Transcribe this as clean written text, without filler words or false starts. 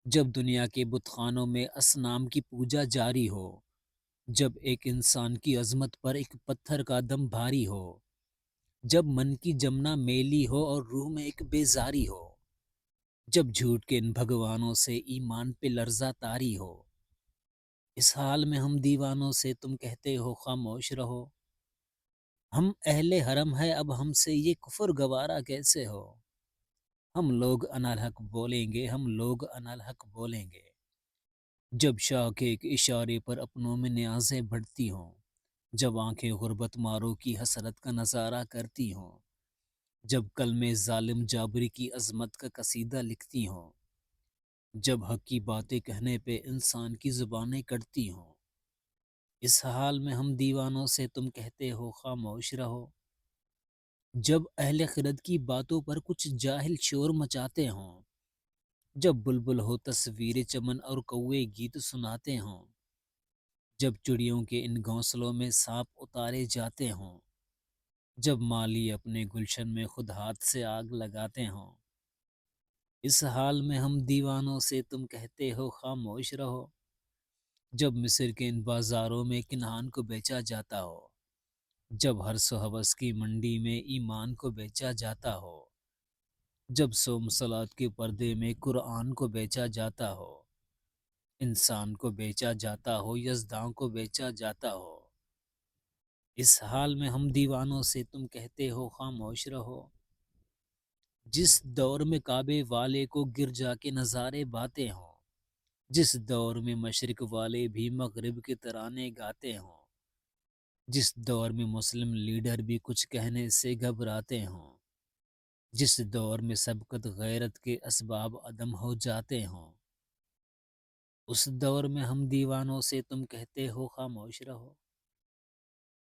جب دنیا کے بت خانوں میں اصنام کی پوجا جاری ہو، جب ایک انسان کی عظمت پر ایک پتھر کا دم بھاری ہو، جب من کی جمنا میلی ہو اور روح میں ایک بیزاری ہو، جب جھوٹ کے ان بھگوانوں سے ایمان پہ لرزہ طاری ہو، اس حال میں ہم دیوانوں سے تم کہتے ہو خاموش رہو۔ ہم اہل حرم ہے، اب ہم سے یہ کفر گوارا کیسے ہو؟ ہم لوگ انالحق بولیں گے، ہم لوگ انالحق بولیں گے، جب شاہ کے ایک اشارے پر اپنوں میں نیازیں بڑھتی ہوں، جب آنکھیں غربت ماروں کی حسرت کا نظارہ کرتی ہوں، جب کلمے ظالم جابری کی عظمت کا قصیدہ لکھتی ہوں، جب حق کی باتیں کہنے پہ انسان کی زبانیں کٹتی ہوں، اس حال میں ہم دیوانوں سے تم کہتے ہو خاموش رہو۔ جب اہل خرد کی باتوں پر کچھ جاہل شور مچاتے ہوں، جب بلبل ہو تصویر چمن اور کوے گیت سناتے ہوں، جب چڑیوں کے ان گھونسلوں میں سانپ اتارے جاتے ہوں، جب مالی اپنے گلشن میں خود ہاتھ سے آگ لگاتے ہوں، اس حال میں ہم دیوانوں سے تم کہتے ہو خاموش رہو۔ جب مصر کے ان بازاروں میں کنعان کو بیچا جاتا ہو، جب ہر سو ہوس کی منڈی میں ایمان کو بیچا جاتا ہو، جب سوم صلات کے پردے میں قرآن کو بیچا جاتا ہو، انسان کو بیچا جاتا ہو، یزداں کو بیچا جاتا ہو، اس حال میں ہم دیوانوں سے تم کہتے ہو خاموش رہو۔ جس دور میں کعبے والے کو گرجا کے نظارے باتیں ہوں، جس دور میں مشرق والے بھی مغرب کے ترانے گاتے ہوں، جس دور میں مسلم لیڈر بھی کچھ کہنے سے گھبراتے ہوں، جس دور میں سبقت غیرت کے اسباب عدم ہو جاتے ہوں، اس دور میں ہم دیوانوں سے تم کہتے ہو خاموش رہو۔